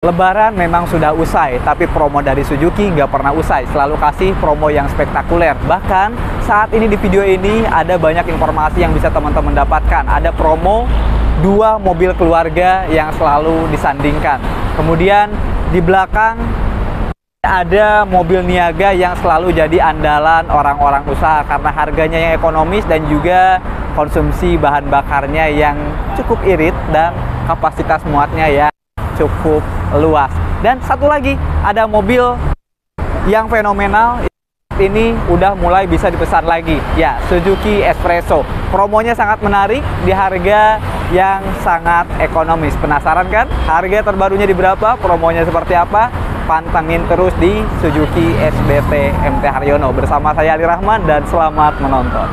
Lebaran memang sudah usai, tapi promo dari Suzuki nggak pernah usai. Selalu kasih promo yang spektakuler. Bahkan saat ini di video ini ada banyak informasi yang bisa teman-teman dapatkan. Ada promo 2 mobil keluarga yang selalu disandingkan. Kemudian di belakang ada mobil niaga yang selalu jadi andalan orang-orang usaha karena harganya yang ekonomis dan juga konsumsi bahan bakarnya yang cukup irit dan kapasitas muatnya yang cukup luas. Dan satu lagi, ada mobil yang fenomenal, ini udah mulai bisa dipesan lagi, ya, Suzuki Espresso. Promonya sangat menarik di harga yang sangat ekonomis. Penasaran kan harga terbarunya di berapa, promonya seperti apa? Pantengin terus di Suzuki SBT MT Haryono bersama saya Ali Rahman, dan selamat menonton.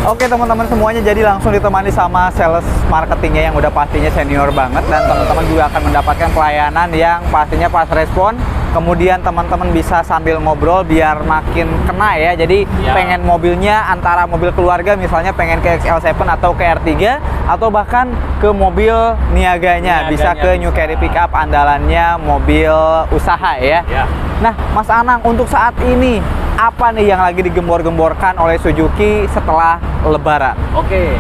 Oke teman-teman semuanya, jadi langsung ditemani sama sales marketingnya yang udah pastinya senior banget, dan teman-teman juga akan mendapatkan pelayanan yang pastinya pas respon. Kemudian teman-teman bisa sambil ngobrol biar makin kena ya. Jadi pengen mobilnya antara mobil keluarga, misalnya pengen ke XL7 atau ke R3, atau bahkan ke mobil niaganya bisa ke New Carry Pickup andalannya mobil usaha ya. Nah Mas Anang, untuk saat ini apa nih yang lagi digembor-gemborkan oleh Suzuki setelah Lebaran? Oke,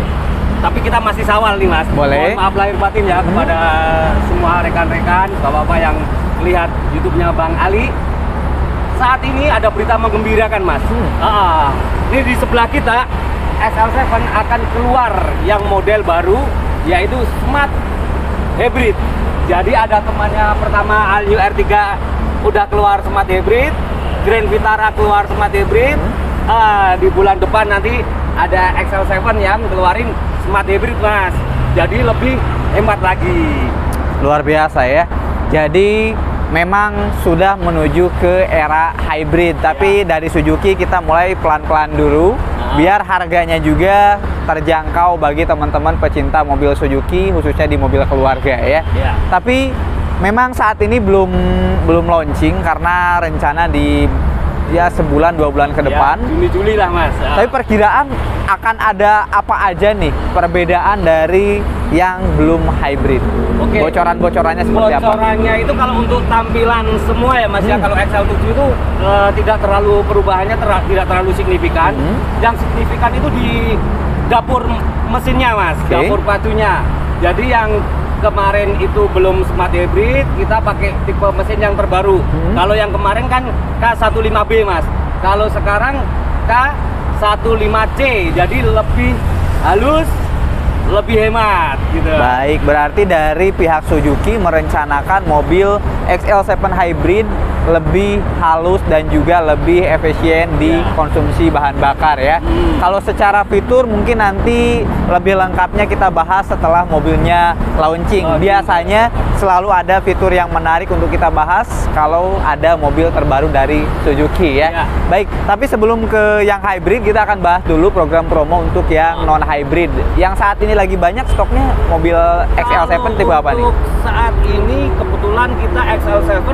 tapi kita masih sawal nih Mas. Boleh. Mohon maaf lahir batin ya kepada semua rekan-rekan, bapak-bapak yang lihat YouTube-nya Bang Ali. Saat ini ada berita menggembirakan Mas. Ini di sebelah kita XL7 akan keluar yang model baru, yaitu Smart Hybrid. Jadi ada temannya, pertama All New R3 udah keluar Smart Hybrid, Grand Vitara keluar Smart Hybrid. Di bulan depan nanti ada XL7 yang keluarin Smart Hybrid Mas. Jadi lebih hemat lagi. Luar biasa ya. Jadi memang sudah menuju ke era hybrid, tapi dari Suzuki kita mulai pelan-pelan dulu biar harganya juga terjangkau bagi teman-teman pecinta mobil Suzuki, khususnya di mobil keluarga ya. Tapi memang saat ini belum launching karena rencana di sebulan 2 bulan ke depan. Juni-Juli lah Mas. Tapi perkiraan akan ada apa aja nih perbedaan dari yang belum hybrid? Oke. Bocoran-bocorannya seperti apa? Bocorannya itu kalau untuk tampilan semua ya Mas ya, kalau XL7 itu tidak terlalu perubahannya tidak terlalu signifikan. Yang signifikan itu di dapur mesinnya Mas, dapur pacunya. Jadi yang kemarin itu belum Smart Hybrid, kita pakai tipe mesin yang terbaru. Kalau yang kemarin kan K15B Mas, kalau sekarang K15C, jadi lebih halus, lebih hemat gitu. Baik, berarti dari pihak Suzuki merencanakan mobil XL7 Hybrid lebih halus dan juga lebih efisien di konsumsi bahan bakar ya. Kalau secara fitur mungkin nanti lebih lengkapnya kita bahas setelah mobilnya launching. Biasanya selalu ada fitur yang menarik untuk kita bahas kalau ada mobil terbaru dari Suzuki ya. Baik, tapi sebelum ke yang hybrid, kita akan bahas dulu program promo untuk yang non hybrid. Yang saat ini lagi banyak stoknya mobil XL7 tipe apa nih? Saat ini kebetulan kita XL7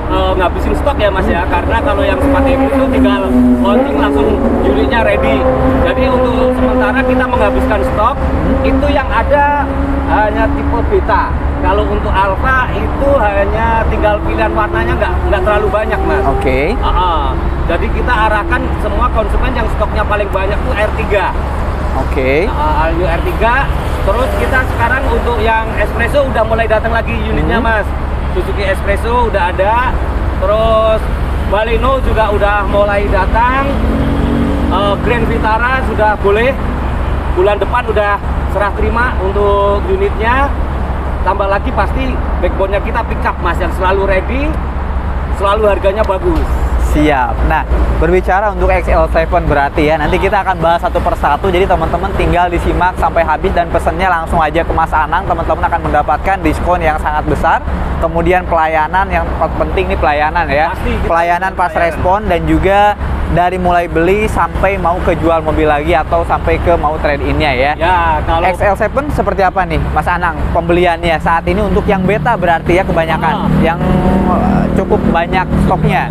ngabisin stok ya Mas ya, karena kalau yang Smart Hybrid itu tinggal launching langsung unitnya ready. Jadi untuk sementara kita menghabiskan stok. Itu yang ada hanya tipe beta. Kalau untuk alpha itu hanya tinggal pilihan warnanya nggak terlalu banyak Mas. Oke. Jadi kita arahkan semua konsumen yang stoknya paling banyak tuh R3. Oke. All New R3. Terus kita sekarang untuk yang Espresso udah mulai datang lagi unitnya Mas. Suzuki Espresso udah ada, terus Baleno juga udah mulai datang, Grand Vitara sudah boleh, bulan depan udah serah terima untuk unitnya. Tambah lagi pasti backbone-nya kita pickup Mas, yang selalu ready, selalu harganya bagus. Siap. Nah, berbicara untuk XL7 berarti ya, nanti kita akan bahas satu persatu. Jadi teman-teman tinggal disimak sampai habis dan pesennya langsung aja ke Mas Anang. Teman-teman akan mendapatkan diskon yang sangat besar. Kemudian pelayanan yang penting nih, pelayanan ya. Pelayanan pas respon, dan juga dari mulai beli sampai mau kejual mobil lagi atau sampai ke mau trade-in-nya ya. Kalau XL7 seperti apa nih Mas Anang pembeliannya saat ini untuk yang beta berarti ya, kebanyakan yang cukup banyak stoknya?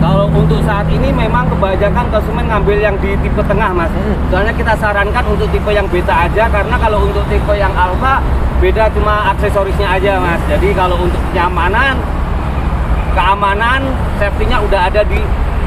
Kalau untuk saat ini memang kebanyakan konsumen ngambil yang di tipe tengah Mas. Soalnya kita sarankan untuk tipe yang beta aja, karena kalau untuk tipe yang alpha Beda cuma aksesorisnya aja Mas. Jadi kalau untuk kenyamanan, keamanan, safety-nya udah ada di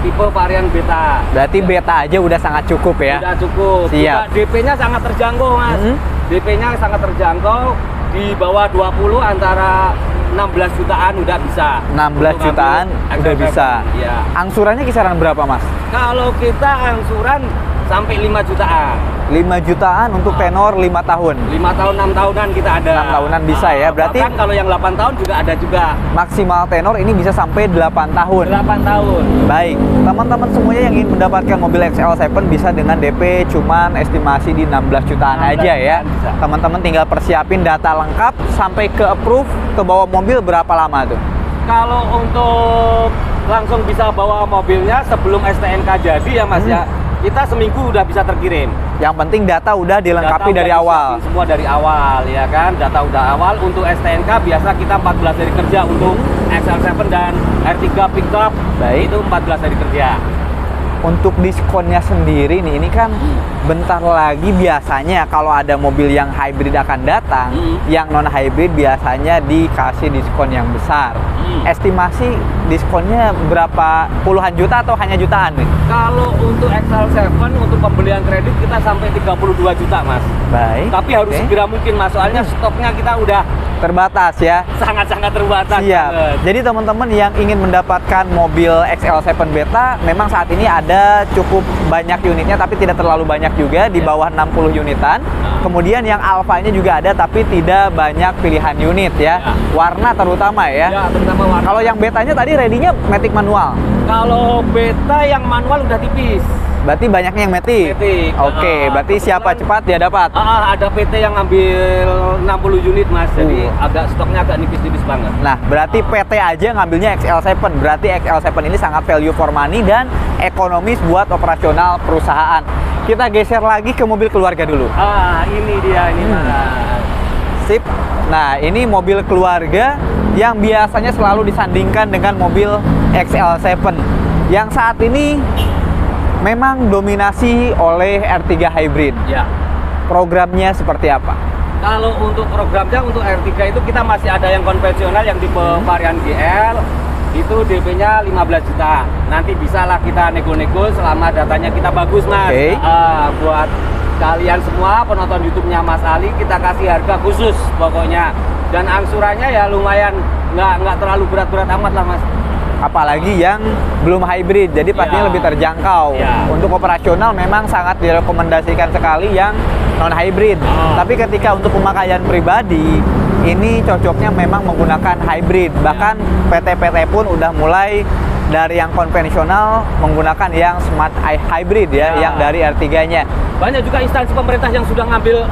tipe varian Beta. Berarti Beta aja udah sangat cukup ya? Udah cukup. Siap. Juga DP-nya sangat terjangkau Mas. DP-nya sangat terjangkau, di bawah 20 antara 16 jutaan udah bisa. 16 jutaan udah bisa. Ya. Angsurannya kisaran berapa Mas? Kalau kita angsuran sampai 5 jutaan. 5 jutaan untuk tenor 5 tahun. 5 tahun, 6 tahunan kita ada. 6 tahunan bisa ya. Berarti bahkan kalau yang 8 tahun juga ada juga. Maksimal tenor ini bisa sampai 8 tahun. 8 tahun. Baik, teman-teman semuanya yang ingin mendapatkan mobil XL7 bisa dengan DP cuman estimasi di 16 jutaan 16 aja ya. bisa. Teman-teman tinggal persiapin data lengkap sampai ke approve, ke bawa mobil berapa lama tuh? Kalau untuk langsung bisa bawa mobilnya sebelum STNK jadi ya Mas ya, kita seminggu udah bisa terkirim. Yang penting data udah dilengkapi Data dari udah awal. disiapin semua dari awal ya kan, data udah awal. Untuk STNK biasa kita 14 hari kerja untuk XL7 dan R3 pickup. Baik. Itu 14 hari kerja. Untuk diskonnya sendiri nih, ini kan bentar lagi biasanya kalau ada mobil yang hybrid akan datang, yang non hybrid biasanya dikasih diskon yang besar. Estimasi diskonnya berapa, puluhan juta atau hanya jutaan nih? Kalau untuk XL7 untuk pembelian kredit kita sampai 32 juta Mas. Baik. Tapi harus segera mungkin Mas, soalnya stoknya kita udah terbatas ya. sangat-sangat terbatas. Siap. banget. Jadi teman-teman yang ingin mendapatkan mobil XL7 Beta, memang saat ini ada cukup banyak unitnya, tapi tidak terlalu banyak juga, di bawah 60 unitan. Kemudian yang Alphanya juga ada, tapi tidak banyak pilihan unit ya. Warna terutama ya. Ya, terutama warna. Kalau yang Betanya tadi ready-nya matic manual. Kalau Beta yang manual udah tipis. Berarti banyaknya yang matic. Matic. Oke, berarti siapa cepat dia dapat. Ada PT yang ngambil 60 unit Mas, jadi agak stoknya agak nipis-nipis banget. Nah, berarti PT aja ngambilnya XL7. Berarti XL7 ini sangat value for money dan ekonomis buat operasional perusahaan. Kita geser lagi ke mobil keluarga dulu. Ini dia ini Mas. Sip. Nah, ini mobil keluarga yang biasanya selalu disandingkan dengan mobil XL7. Yang saat ini memang dominasi oleh R3 Hybrid. Ya. Programnya seperti apa? Kalau untuk programnya untuk R3 itu kita masih ada yang konvensional yang tipe varian GL. Itu DP-nya 15 juta. Nanti bisalah kita nego-nego selama datanya kita bagus Mas. Oke. Buat kalian semua penonton YouTube-nya Mas Ali, kita kasih harga khusus pokoknya. Dan angsurannya ya lumayan, nggak terlalu berat-berat amat lah Mas. Apalagi yang belum hybrid, jadi pastinya lebih terjangkau. Untuk operasional memang sangat direkomendasikan sekali yang non hybrid. Tapi ketika untuk pemakaian pribadi, ini cocoknya memang menggunakan hybrid. Bahkan PT-PT pun udah mulai dari yang konvensional menggunakan yang smart hybrid ya, yang dari R3-nya. Banyak juga instansi pemerintah yang sudah ngambil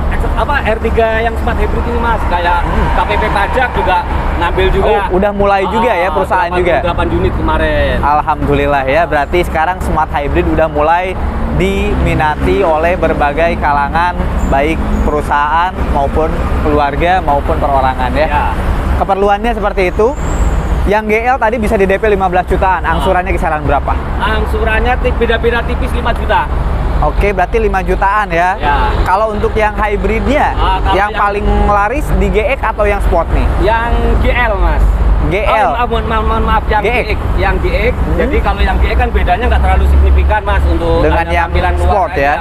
R3 yang smart hybrid ini Mas, kayak KPP pajak juga ngambil juga. Udah mulai juga ya perusahaan 8 juga. 8 unit kemarin. Alhamdulillah ya, berarti sekarang smart hybrid udah mulai diminati oleh berbagai kalangan, baik perusahaan maupun keluarga maupun perorangan ya. Keperluannya seperti itu. Yang GL tadi bisa di DP 15 jutaan, angsurannya kisaran berapa? Angsurannya beda-beda tipis 5 juta. Oke, berarti 5 jutaan ya. Kalau untuk yang hybridnya, yang paling laris di GX atau yang sport nih? Yang GL Mas. GL. Mohon maaf yang GX. Yang GX. Jadi kalau yang GX kan bedanya nggak terlalu signifikan Mas untuk dengan yang tampilan sport luar ya.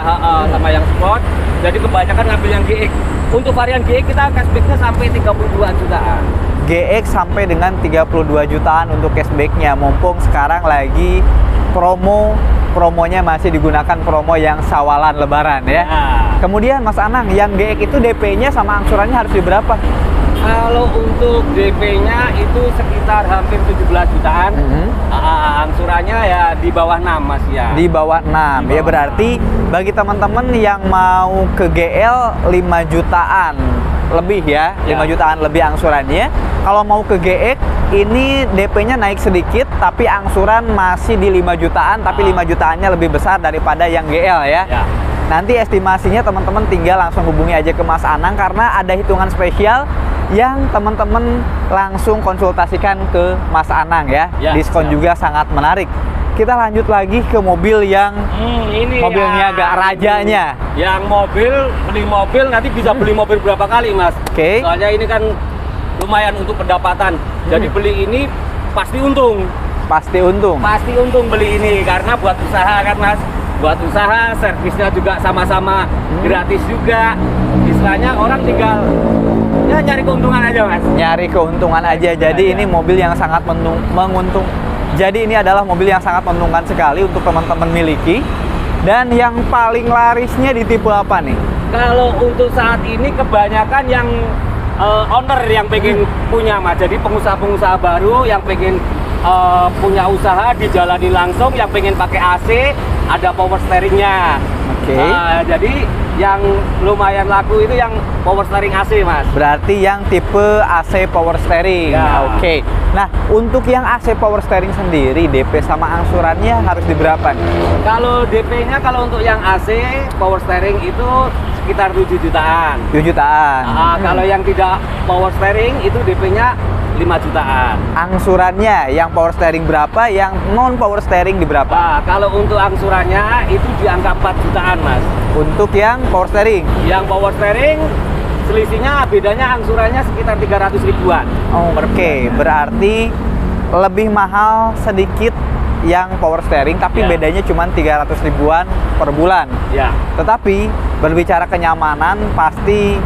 Sama yang sport. Jadi kebanyakan ngambil yang GX. Untuk varian GX kita cashbacknya sampai 32 jutaan. GX sampai dengan 32 jutaan untuk cashbacknya, mumpung sekarang lagi promonya masih digunakan promo yang sawalan lebaran ya. Kemudian Mas Anang, yang GX itu DP-nya sama angsurannya harus di berapa? Kalau untuk DP-nya itu sekitar hampir 17 jutaan. Angsurannya ya di bawah 6 Mas ya. Di bawah 6. Ya berarti bagi teman-teman yang mau ke GL 5 jutaan lebih ya, 5 jutaan lebih angsurannya. Kalau mau ke GX ini DP-nya naik sedikit tapi angsuran masih di 5 jutaan, tapi 5 jutaannya lebih besar daripada yang GL ya. Nanti estimasinya teman-teman tinggal langsung hubungi aja ke Mas Anang karena ada hitungan spesial yang teman-teman langsung konsultasikan ke Mas Anang ya. Diskon juga sangat menarik. kita lanjut lagi ke mobil yang ini mobil niaga rajanya. Yang beli mobil nanti bisa beli mobil berapa kali, Mas? Oke. Soalnya ini kan lumayan untuk pendapatan. Jadi beli ini pasti untung. Pasti untung. Pasti untung beli ini karena buat usaha kan, Mas. Buat usaha, servisnya juga sama-sama gratis juga. Istilahnya orang tinggal ya nyari keuntungan aja, Mas. Nyari keuntungan aja. Jadi ini mobil yang sangat menguntung. Jadi ini adalah mobil yang sangat menguntungkan sekali untuk teman-teman miliki. Dan yang paling larisnya di tipe apa nih? Kalau untuk saat ini kebanyakan yang owner yang pengen punya, Mas. Jadi pengusaha-pengusaha baru yang pengen punya usaha dijalani langsung, yang pengen pakai AC, ada power steeringnya. Oke. Jadi yang lumayan laku itu yang power steering AC, Mas. Berarti yang tipe AC power steering. Ya. Oke. Nah, untuk yang AC power steering sendiri, DP sama angsurannya harus di berapa nih? Kalau DP-nya kalau untuk yang AC power steering itu sekitar 7 jutaan. 7 jutaan. Kalau yang tidak power steering itu DP-nya 5 jutaan. Angsurannya yang power steering berapa, yang non power steering di berapa? Nah, kalau untuk angsurannya itu di angka 4 jutaan, Mas. Untuk yang power steering? Yang power steering selisihnya bedanya angsurannya sekitar 300 ribuan. Oke, berarti lebih mahal sedikit yang power steering, tapi Ya. bedanya cuma 300 ribuan per bulan. Ya. Tetapi berbicara kenyamanan pasti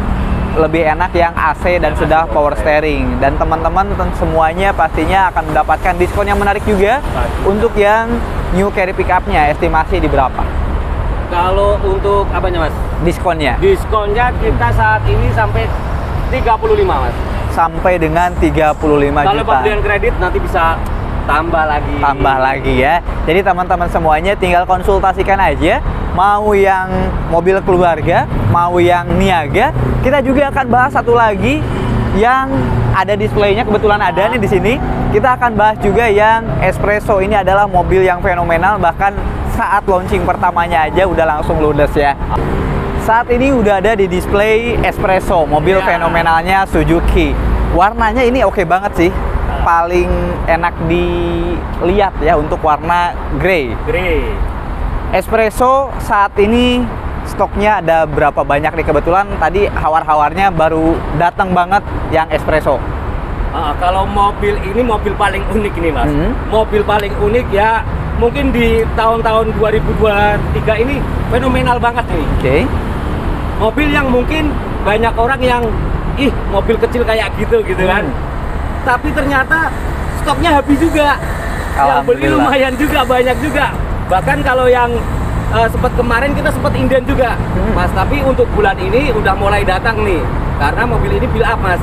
lebih enak yang AC dan sudah power steering. Dan teman-teman semuanya pastinya akan mendapatkan diskon yang menarik juga. Untuk yang new carry pickupnya, estimasi di berapa? Kalau untuk apanya, Mas? Diskonnya? Diskonnya kita saat ini sampai 35, Mas. Sampai dengan 35 Kalau juta. pembelian kredit nanti bisa tambah lagi. Tambah lagi ya. Jadi teman-teman semuanya tinggal konsultasikan aja. Mau yang mobil keluarga, mau yang niaga. Kita juga akan bahas satu lagi yang ada displaynya, kebetulan ada nih di sini. Kita akan bahas juga yang Espresso. Ini adalah mobil yang fenomenal, bahkan saat launching pertamanya aja udah langsung ludes ya. Saat ini udah ada di display Espresso, mobil fenomenalnya Suzuki. Warnanya ini oke banget sih. Paling enak dilihat ya untuk warna grey. Espresso saat ini stoknya ada berapa banyak nih? Kebetulan tadi hawar-hawarnya baru datang banget yang Espresso. Kalau mobil ini mobil paling unik nih, Mas. Mobil paling unik ya mungkin di tahun-tahun 2023 ini fenomenal banget nih. Oke. Mobil yang mungkin banyak orang yang mobil kecil kayak gitu kan. Tapi ternyata stoknya habis juga. Yang beli lumayan juga, banyak juga. Bahkan kalau yang sempat kemarin kita sempat inden juga, Mas. Tapi untuk bulan ini udah mulai datang nih, karena mobil ini build up, Mas.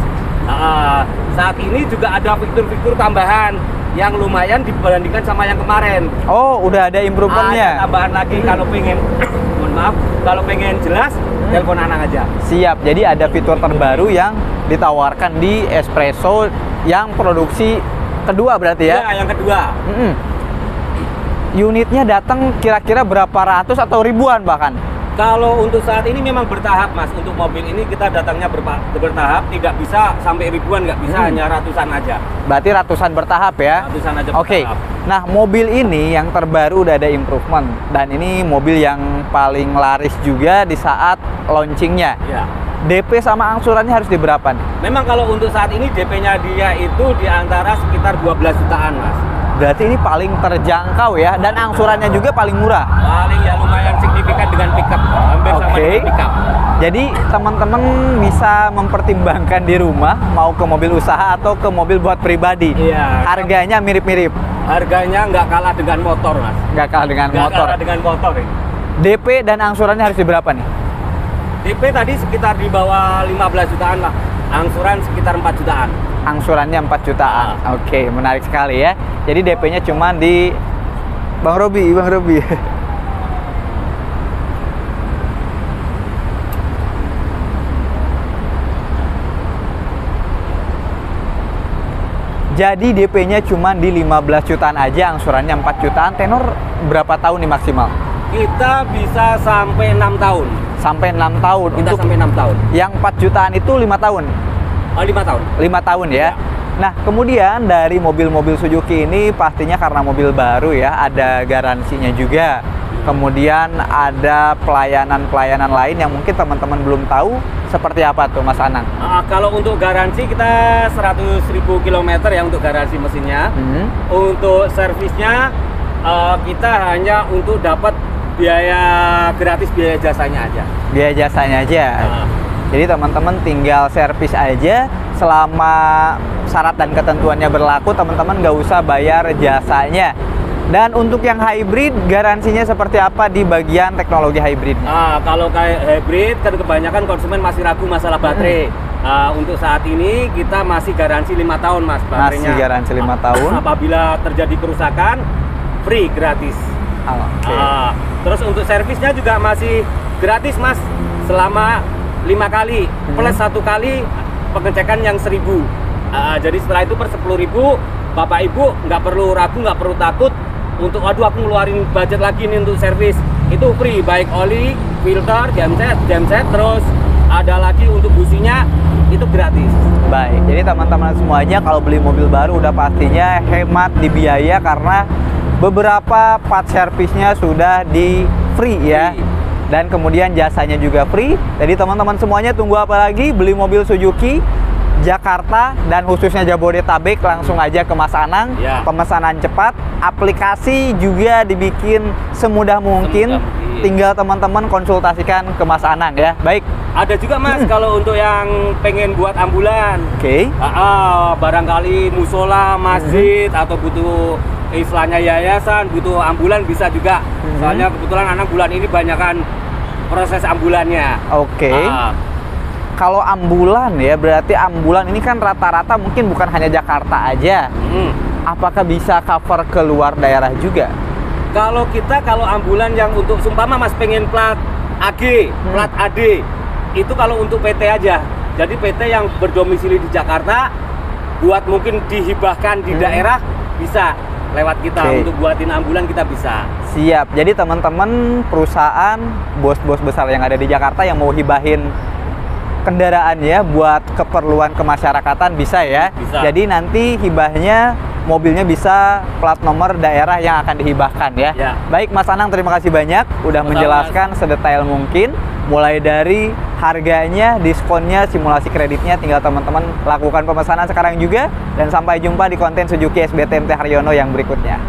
Saat ini juga ada fitur-fitur tambahan yang lumayan dibandingkan sama yang kemarin. Oh, udah ada improvementnya. Ada tambahan lagi kalau pengen, mohon maaf, kalau pengen jelas, telepon Anang aja. Siap. Jadi ada fitur terbaru yang ditawarkan di Espresso yang produksi kedua berarti ya? Ya, yang kedua. Unitnya datang kira-kira berapa ratus atau ribuan bahkan? Kalau untuk saat ini memang bertahap, Mas. Untuk mobil ini kita datangnya bertahap, tidak bisa sampai ribuan, nggak bisa, hanya ratusan aja. Berarti ratusan bertahap ya? Ratusan aja Oke. bertahap. Nah, mobil ini yang terbaru udah ada improvement, dan ini mobil yang paling laris juga di saat launchingnya. Ya. DP sama angsurannya harus di berapa nih? Memang kalau untuk saat ini DP-nya dia itu di antara sekitar 12 jutaan, Mas. Berarti ini paling terjangkau ya, dan angsurannya juga paling murah. Paling ya lumayan signifikan dengan pickup, hampir sama dengan pickup. Jadi teman-teman bisa mempertimbangkan di rumah mau ke mobil usaha atau ke mobil buat pribadi. Iya. Harganya mirip-mirip. Harganya nggak kalah dengan motor, Mas. Nggak kalah dengan Nggak motor. kalah dengan motor ini. DP dan angsurannya harus di berapa nih? DP tadi sekitar di bawah 15 jutaan lah. Angsuran sekitar 4 jutaan. Angsurannya 4 jutaan. Oke, menarik sekali ya. Jadi DP-nya cuma di Bang Robi. Jadi DP-nya cuma di 15 jutaan aja, angsurannya 4 jutaan. Tenor berapa tahun nih maksimal? Kita bisa sampai 6 tahun. Sampai 6 tahun. Kita Untuk sampai 6 tahun. yang 4 jutaan itu 5 tahun? Oh, 5 tahun. 5 tahun ya. Nah, kemudian dari mobil-mobil Suzuki ini pastinya karena mobil baru ya, ada garansinya juga. Kemudian ada pelayanan-pelayanan lain yang mungkin teman-teman belum tahu, seperti apa tuh Mas Anang? Kalau untuk garansi kita 100.000 km ya untuk garansi mesinnya. Untuk servisnya kita hanya untuk dapat biaya gratis, biaya jasanya aja. Biaya jasanya aja. Jadi teman-teman tinggal servis aja, selama syarat dan ketentuannya berlaku, teman-teman nggak usah bayar jasanya. Dan untuk yang hybrid, garansinya seperti apa di bagian teknologi hybridnya? Kalau kayak hybrid, kan kebanyakan konsumen masih ragu masalah baterai. Untuk saat ini kita masih garansi 5 tahun Mas baterainya. Masih garansi 5 tahun. Apabila terjadi kerusakan, free, gratis. Terus untuk servisnya juga masih gratis Mas, selama 5 kali plus 1 kali pengecekan yang 1.000. Jadi setelah itu per 10.000 Bapak Ibu nggak perlu ragu, nggak perlu takut untuk aduh aku ngeluarin budget lagi nih untuk servis. Itu free, baik oli, filter, genset, terus ada lagi untuk businya itu gratis. Baik, jadi teman-teman semuanya kalau beli mobil baru udah pastinya hemat di biaya karena beberapa part servisnya sudah di free ya. Dan kemudian jasanya juga free. Jadi teman-teman semuanya tunggu apa lagi? Beli mobil Suzuki Jakarta dan khususnya Jabodetabek, langsung aja ke Mas Anang. Pemesanan cepat, aplikasi juga dibikin semudah mungkin. Tinggal teman-teman konsultasikan ke Mas Anang ya. Baik. Ada juga Mas kalau untuk yang pengen buat ambulan. Barangkali musola, masjid atau butuh istilahnya yayasan, butuh ambulan bisa juga. Soalnya kebetulan anak bulan ini banyakan proses ambulannya. Kalau ambulan ya, berarti ambulan ini kan rata-rata mungkin bukan hanya Jakarta aja. Apakah bisa cover ke luar daerah juga? Kalau ambulan yang untuk sumpama Mas pengen plat AG, plat AD, itu kalau untuk PT aja. Jadi PT yang berdomisili di Jakarta, buat mungkin dihibahkan di daerah, bisa lewat kita. Untuk buatin ambulan kita bisa. Siap. Jadi teman-teman perusahaan, bos-bos besar yang ada di Jakarta yang mau hibahin kendaraannya buat keperluan kemasyarakatan bisa ya. Jadi nanti hibahnya mobilnya bisa plat nomor daerah yang akan dihibahkan ya. Baik Mas Anang, terima kasih banyak udah menjelaskan sedetail mungkin, mulai dari harganya, diskonnya, simulasi kreditnya. Tinggal teman-teman lakukan pemesanan sekarang juga, dan sampai jumpa di konten Suzuki SBT MT Haryono yang berikutnya.